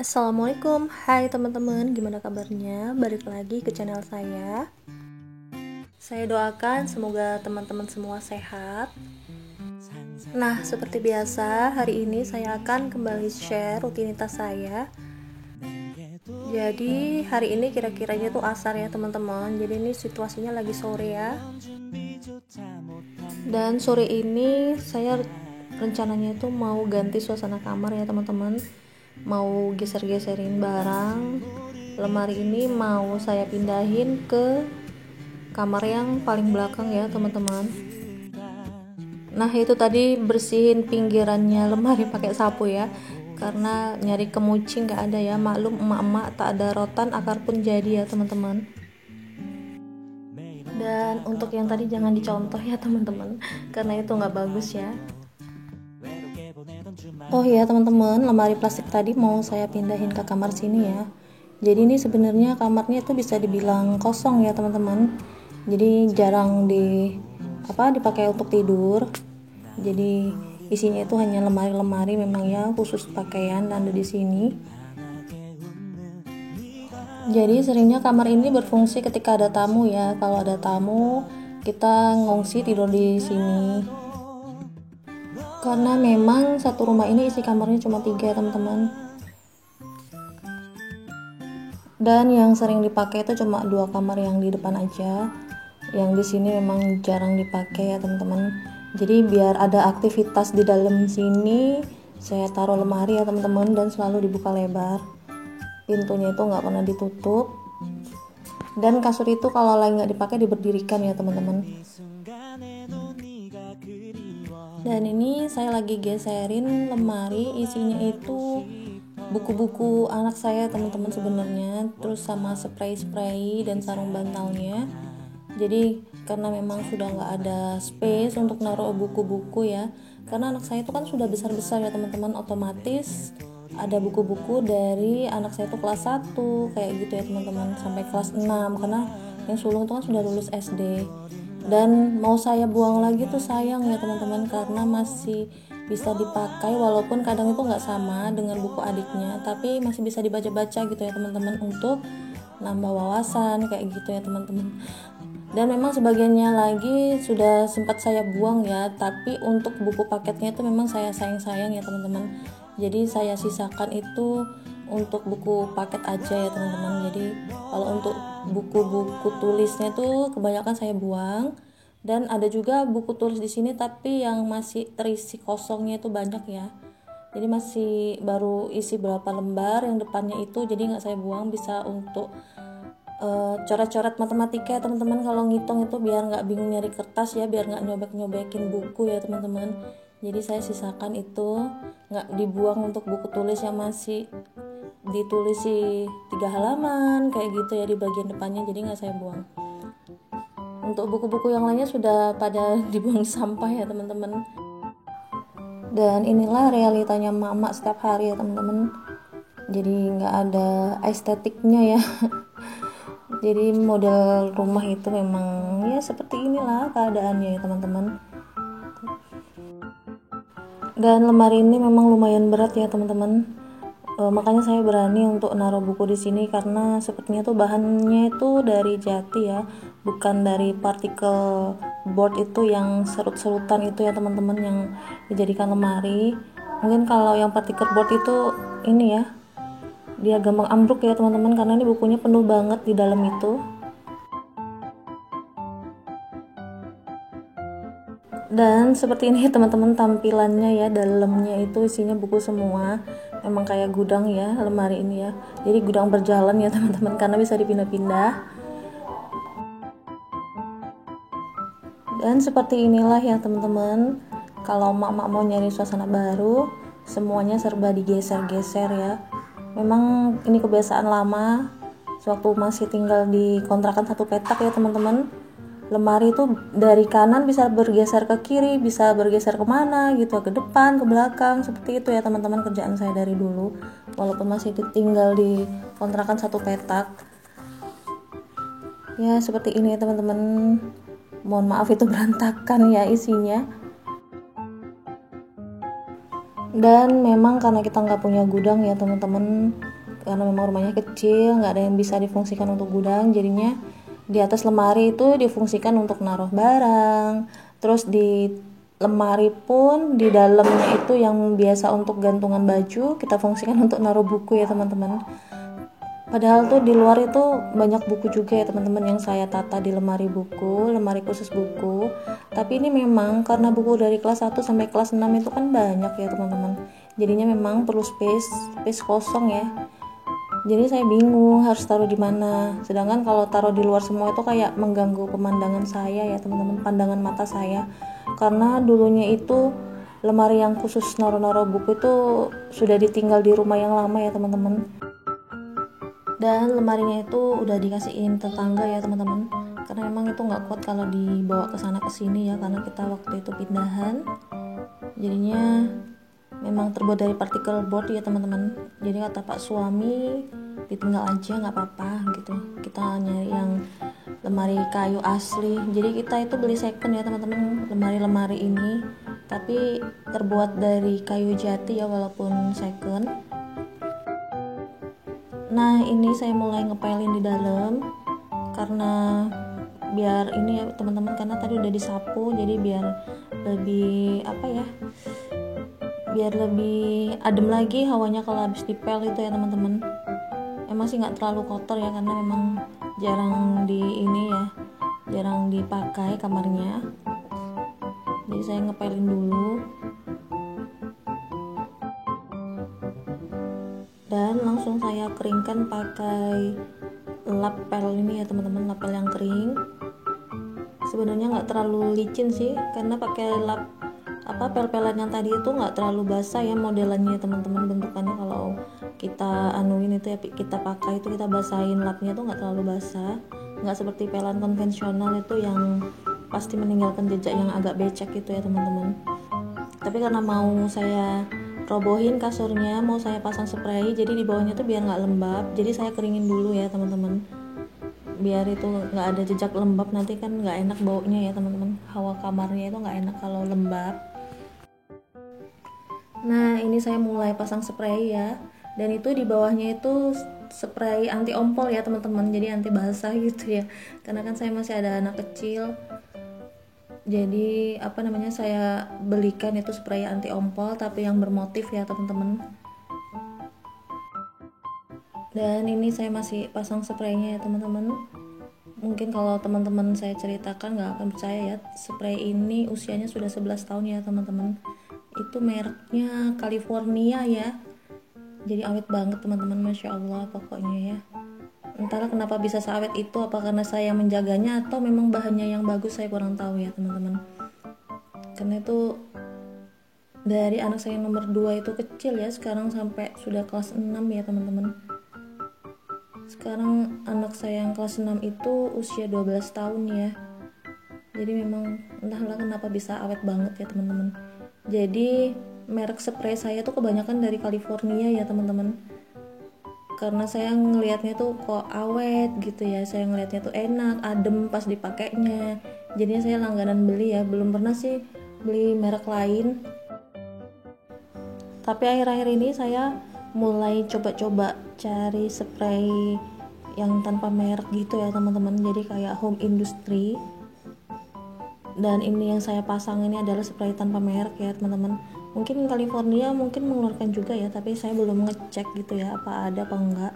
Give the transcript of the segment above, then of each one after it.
Assalamualaikum, hai teman-teman, gimana kabarnya? Balik lagi ke channel saya. Saya doakan semoga teman-teman semua sehat. Nah, seperti biasa, hari ini saya akan kembali share rutinitas saya. Jadi, hari ini kira-kiranya tuh asar ya teman-teman. Jadi ini situasinya lagi sore ya. Dan sore ini saya rencananya tuh mau ganti suasana kamar ya teman-teman. Mau geser-geserin barang. Lemari ini mau saya pindahin ke kamar yang paling belakang ya teman-teman. Nah itu tadi bersihin pinggirannya lemari pakai sapu ya, karena nyari kemucing gak ada ya, maklum emak-emak tak ada rotan akar pun jadi ya teman-teman. Dan untuk yang tadi jangan dicontoh ya teman-teman, karena itu nggak bagus ya. Oh ya teman-teman, lemari plastik tadi mau saya pindahin ke kamar sini ya. Jadi ini sebenarnya kamarnya itu bisa dibilang kosong ya teman-teman. Jadi jarang dipakai untuk tidur. Jadi isinya itu hanya lemari-lemari memang ya, khusus pakaian dan ada di sini. Jadi seringnya kamar ini berfungsi ketika ada tamu ya. Kalau ada tamu, kita ngungsi tidur di sini. Karena memang satu rumah ini isi kamarnya cuma 3 ya teman-teman. Dan yang sering dipakai itu cuma 2 kamar yang di depan aja. Yang di sini memang jarang dipakai ya teman-teman. Jadi biar ada aktivitas di dalam sini, saya taruh lemari ya teman-teman, dan selalu dibuka lebar. Pintunya itu nggak pernah ditutup. Dan kasur itu kalau lagi nggak dipakai diberdirikan ya teman-teman. Dan ini saya lagi geserin lemari, isinya itu buku-buku anak saya teman-teman sebenarnya, terus sama spray-spray dan sarung bantalnya. Jadi karena memang sudah nggak ada space untuk naruh buku-buku ya, karena anak saya itu kan sudah besar-besar ya teman-teman, otomatis ada buku-buku dari anak saya itu kelas 1 kayak gitu ya teman-teman, sampai kelas 6, karena yang sulung itu kan sudah lulus SD. Dan mau saya buang lagi tuh sayang ya teman-teman, karena masih bisa dipakai, walaupun kadang itu nggak sama dengan buku adiknya, tapi masih bisa dibaca-baca gitu ya teman-teman, untuk nambah wawasan kayak gitu ya teman-teman. Dan memang sebagiannya lagi sudah sempat saya buang ya, tapi untuk buku paketnya itu memang saya sayang-sayang ya teman-teman. Jadi saya sisakan itu untuk buku paket aja ya teman-teman. Jadi kalau untuk buku-buku tulisnya tuh kebanyakan saya buang. Dan ada juga buku tulis di sini tapi yang masih terisi kosongnya itu banyak ya. Jadi masih baru isi berapa lembar yang depannya itu, jadi nggak saya buang, bisa untuk coret-coret matematika ya teman-teman. Kalau ngitung itu biar nggak bingung nyari kertas ya, biar nggak nyobek-nyobekin buku ya teman-teman. Jadi saya sisakan itu, nggak dibuang untuk buku tulis yang masih ditulisi 3 halaman kayak gitu ya di bagian depannya, jadi nggak saya buang. Untuk buku-buku yang lainnya sudah pada dibuang sampah ya teman-teman. Dan inilah realitanya mama setiap hari ya teman-teman. Jadi nggak ada estetiknya ya. Jadi model rumah itu memang ya seperti inilah keadaannya ya teman-teman. Dan lemari ini memang lumayan berat ya teman-teman. Makanya saya berani untuk naruh buku di sini, karena sepertinya tuh bahannya itu dari jati ya, bukan dari partikel board itu yang serut-serutan itu ya teman-teman, yang dijadikan lemari. Mungkin kalau yang partikel board itu ini ya, dia gampang ambruk ya teman-teman, karena ini bukunya penuh banget di dalam itu. Dan seperti ini teman-teman tampilannya ya, dalamnya itu isinya buku semua. Memang kayak gudang ya lemari ini ya, jadi gudang berjalan ya teman-teman, karena bisa dipindah-pindah. Dan seperti inilah ya teman-teman, kalau mak-mak mau nyari suasana baru, semuanya serba digeser-geser ya. Memang ini kebiasaan lama, sewaktu masih tinggal di kontrakan satu petak ya teman-teman. Lemari itu dari kanan bisa bergeser ke kiri, bisa bergeser kemana gitu, ke depan, ke belakang, seperti itu ya teman-teman kerjaan saya dari dulu, walaupun masih tinggal di kontrakan satu petak ya. Seperti ini ya teman-teman, mohon maaf itu berantakan ya isinya. Dan memang karena kita nggak punya gudang ya teman-teman, karena memang rumahnya kecil, nggak ada yang bisa difungsikan untuk gudang, jadinya di atas lemari itu difungsikan untuk naruh barang. Terus di lemari pun di dalamnya itu yang biasa untuk gantungan baju kita fungsikan untuk naruh buku ya teman-teman. Padahal tuh di luar itu banyak buku juga ya teman-teman yang saya tata di lemari buku, lemari khusus buku. Tapi ini memang karena buku dari kelas 1 sampai kelas 6 itu kan banyak ya teman-teman. Jadinya memang perlu space kosong ya. Jadi saya bingung harus taruh di mana. Sedangkan kalau taruh di luar semua itu kayak mengganggu pemandangan saya ya teman-teman, pandangan mata saya. Karena dulunya itu lemari yang khusus naruh-naruh buku itu sudah ditinggal di rumah yang lama ya teman-teman. Dan lemarinya itu udah dikasihin tetangga ya teman-teman, karena memang itu nggak kuat kalau dibawa ke sana ke sini ya, karena kita waktu itu pindahan, jadinya memang terbuat dari partikel board ya teman-teman. Jadi kata pak suami ditinggal aja nggak apa-apa gitu, kita nyari yang lemari kayu asli. Jadi kita itu beli second ya teman-teman, lemari ini tapi terbuat dari kayu jati ya walaupun second. Nah ini saya mulai ngepelin di dalam karena biar ini ya teman-teman, karena tadi udah disapu jadi biar lebih biar lebih adem lagi hawanya kalau habis dipel itu ya teman-teman. Emang sih nggak terlalu kotor ya, karena memang jarang dipakai kamarnya. Jadi saya ngepelin dulu dan langsung saya keringkan pakai lap pel ini ya teman-teman, lap pel yang kering. Sebenarnya nggak terlalu licin sih, karena pakai lap pel-pelan yang tadi itu nggak terlalu basah ya modelannya teman-teman, bentukannya kalau kita anuin itu ya, kita pakai itu kita basahin lapnya tuh nggak terlalu basah, nggak seperti pelan konvensional itu yang pasti meninggalkan jejak yang agak becek gitu ya teman-teman. Tapi karena mau saya robohin kasurnya, mau saya pasang spray, jadi di bawahnya tuh biar nggak lembab, jadi saya keringin dulu ya teman-teman, biar itu nggak ada jejak lembab, nanti kan nggak enak baunya ya teman-teman, hawa kamarnya itu nggak enak kalau lembab. Nah ini saya mulai pasang spray ya, dan itu di bawahnya itu spray anti ompol ya teman-teman, jadi anti basah gitu ya, karena kan saya masih ada anak kecil. Jadi saya belikan itu spray anti ompol tapi yang bermotif ya teman-teman. Dan ini saya masih pasang spraynya ya teman-teman. Mungkin kalau teman-teman saya ceritakan nggak akan percaya ya, spray ini usianya sudah 11 tahun ya teman-teman. Itu mereknya California ya, jadi awet banget teman-teman, masya Allah pokoknya ya. Entahlah kenapa bisa seawet itu, apa karena saya menjaganya atau memang bahannya yang bagus, saya kurang tahu ya teman-teman. Karena itu dari anak saya yang nomor 2 itu kecil ya, sekarang sampai sudah kelas 6 ya teman-teman. Sekarang anak saya yang kelas 6 itu usia 12 tahun ya. Jadi memang entahlah kenapa bisa awet banget ya teman-teman. Jadi merek spray saya tuh kebanyakan dari California ya teman-teman, karena saya ngelihatnya tuh kok awet gitu ya, saya ngelihatnya tuh enak, adem pas dipakainya, jadinya saya langganan beli ya. Belum pernah sih beli merek lain, tapi akhir-akhir ini saya mulai coba-coba cari spray yang tanpa merek gitu ya teman-teman, jadi kayak home industry. Dan ini yang saya pasang ini adalah spray tanpa merek ya teman-teman. Mungkin California mungkin mengeluarkan juga ya, tapi saya belum ngecek gitu ya apa ada apa enggak.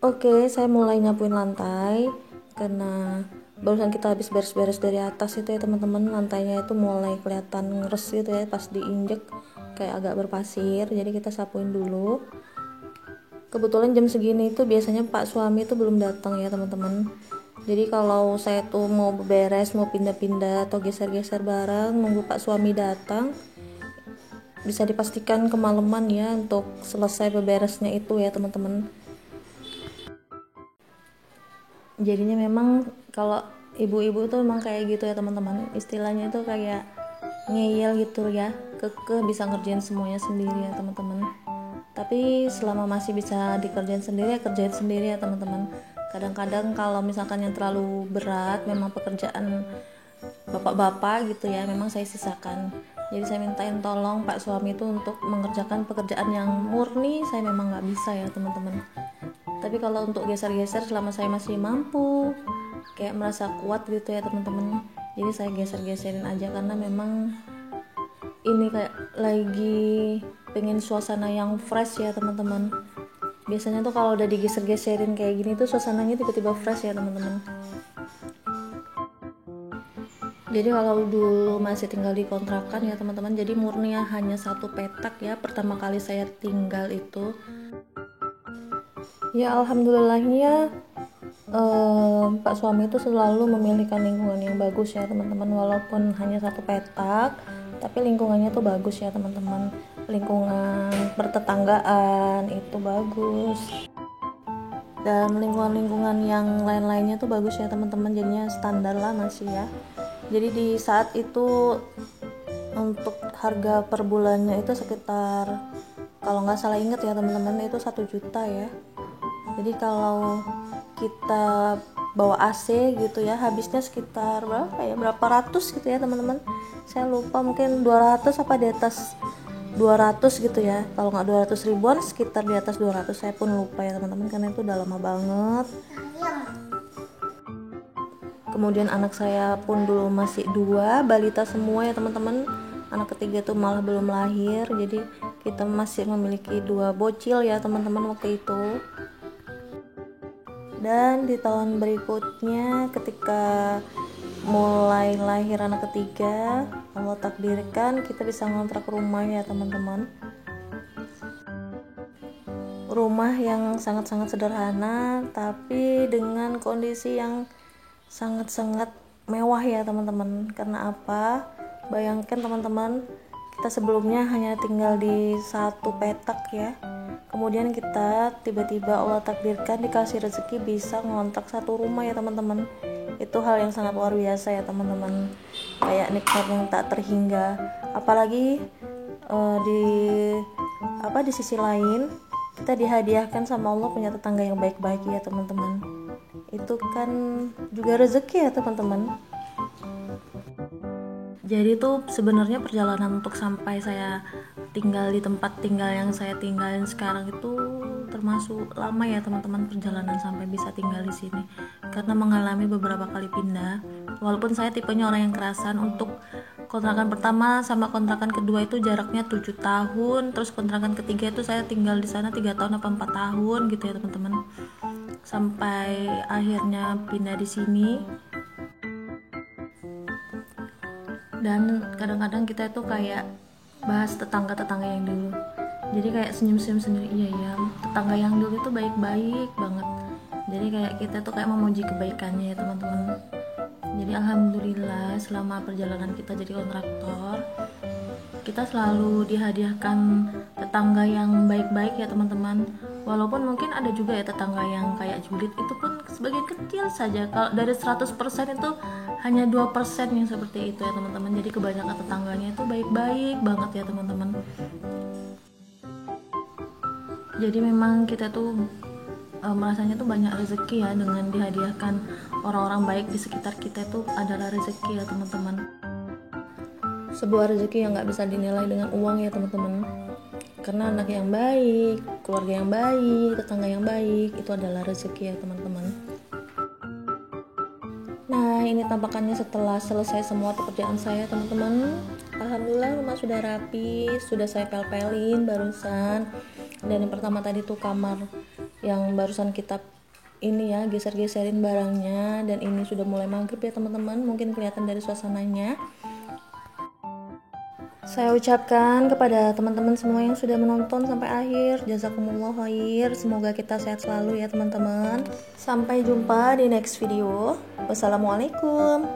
Oke, saya mulai nyapuin lantai karena barusan kita habis beres-beres dari atas itu ya teman-teman, lantainya itu mulai kelihatan ngeres gitu ya pas diinjek, kayak agak berpasir, jadi kita sapuin dulu. Kebetulan jam segini itu biasanya pak suami itu belum datang ya teman-teman, jadi kalau saya tuh mau beres, mau pindah-pindah atau geser-geser barang nunggu pak suami datang, bisa dipastikan kemalaman ya untuk selesai beberesnya itu ya teman-teman. Jadinya memang kalau ibu-ibu tuh memang kayak gitu ya teman-teman, istilahnya itu kayak ngeyel gitu ya, kekeh bisa ngerjain semuanya sendiri ya teman-teman. Tapi selama masih bisa dikerjain sendiri ya kerjain sendiri ya teman-teman. Kadang-kadang kalau misalkan yang terlalu berat, memang pekerjaan bapak-bapak gitu ya, memang saya sisakan. Jadi saya mintain tolong Pak suami itu untuk mengerjakan pekerjaan yang murni saya memang nggak bisa ya teman-teman. Tapi kalau untuk geser-geser selama saya masih mampu, kayak merasa kuat gitu ya teman-teman, jadi saya geser-geserin aja karena memang ini kayak lagi pengen suasana yang fresh ya teman-teman. Biasanya tuh kalau udah digeser-geserin kayak gini tuh suasananya tiba-tiba fresh ya teman-teman. Jadi kalau dulu masih tinggal di kontrakan ya teman-teman, jadi murni ya hanya satu petak ya pertama kali saya tinggal itu. Ya alhamdulillahnya Pak suami itu selalu memilihkan lingkungan yang bagus ya teman-teman, walaupun hanya satu petak tapi lingkungannya tuh bagus ya teman-teman. Lingkungan pertetanggaan itu bagus, dan lingkungan-lingkungan yang lain-lainnya tuh bagus ya teman-teman, jadinya standar lah masih ya. Jadi di saat itu untuk harga per bulannya itu sekitar, kalau nggak salah inget ya teman-teman, itu 1 juta ya. Jadi kalau kita bawa AC gitu ya habisnya sekitar berapa ratus gitu ya teman-teman, saya lupa, mungkin 200 apa di atas 200 gitu ya. Kalau nggak 200 ribuan, sekitar di atas 200, saya pun lupa ya teman-teman karena itu udah lama banget. Kemudian anak saya pun dulu masih 2 balita semua ya teman-teman, anak ketiga tuh malah belum lahir, jadi kita masih memiliki 2 bocil ya teman-teman waktu itu. Dan di tahun berikutnya ketika mulai lahir anak ketiga, Allah takdirkan kita bisa ngontrak rumah ya teman-teman. Rumah yang sangat-sangat sederhana tapi dengan kondisi yang sangat-sangat mewah ya teman-teman. Karena apa? Bayangkan teman-teman, kita sebelumnya hanya tinggal di satu petak ya, kemudian kita tiba-tiba Allah takdirkan dikasih rezeki bisa ngontrak satu rumah ya teman-teman. Itu hal yang sangat luar biasa ya teman-teman, kayak nikmat yang tak terhingga. Apalagi di sisi lain kita dihadiahkan sama Allah punya tetangga yang baik-baik ya teman-teman. Itu kan juga rezeki ya teman-teman. Jadi tuh sebenarnya perjalanan untuk sampai saya tinggal di tempat tinggal yang saya tinggalin sekarang itu termasuk lama ya teman-teman, perjalanan sampai bisa tinggal di sini, karena mengalami beberapa kali pindah. Walaupun saya tipenya orang yang kerasan, untuk kontrakan pertama sama kontrakan kedua itu jaraknya 7 tahun, terus kontrakan ketiga itu saya tinggal di sana 3 tahun apa 4 tahun gitu ya teman-teman, sampai akhirnya pindah di sini. Dan kadang-kadang kita itu kayak bahas tetangga-tetangga yang dulu, jadi kayak senyum-senyum sendiri, iya ya tetangga yang dulu itu baik-baik banget. Jadi kayak kita tuh kayak memuji kebaikannya ya teman-teman. Jadi alhamdulillah selama perjalanan kita jadi kontraktor, kita selalu dihadiahkan tetangga yang baik-baik ya teman-teman. Walaupun mungkin ada juga ya tetangga yang kayak julid, itu pun sebagian kecil saja. Kalau dari 100% itu hanya 2% yang seperti itu ya teman-teman. Jadi kebanyakan tetangganya itu baik-baik banget ya teman-teman. Jadi memang kita tuh merasanya tuh banyak rezeki ya dengan dihadiahkan orang-orang baik di sekitar kita, itu adalah rezeki ya teman-teman. Sebuah rezeki yang nggak bisa dinilai dengan uang ya teman-teman, karena anak yang baik, keluarga yang baik, tetangga yang baik itu adalah rezeki ya teman-teman. Nah ini tampakannya setelah selesai semua pekerjaan saya teman-teman. Alhamdulillah rumah sudah rapi, sudah saya pel-pelin barusan. Dan yang pertama tadi tuh kamar yang barusan kita ini ya geser-geserin barangnya, dan ini sudah mulai maghrib ya teman-teman, mungkin kelihatan dari suasananya. Saya ucapkan kepada teman-teman semua yang sudah menonton sampai akhir, jazakumullah khair, semoga kita sehat selalu ya teman-teman. Sampai jumpa di next video. Wassalamualaikum.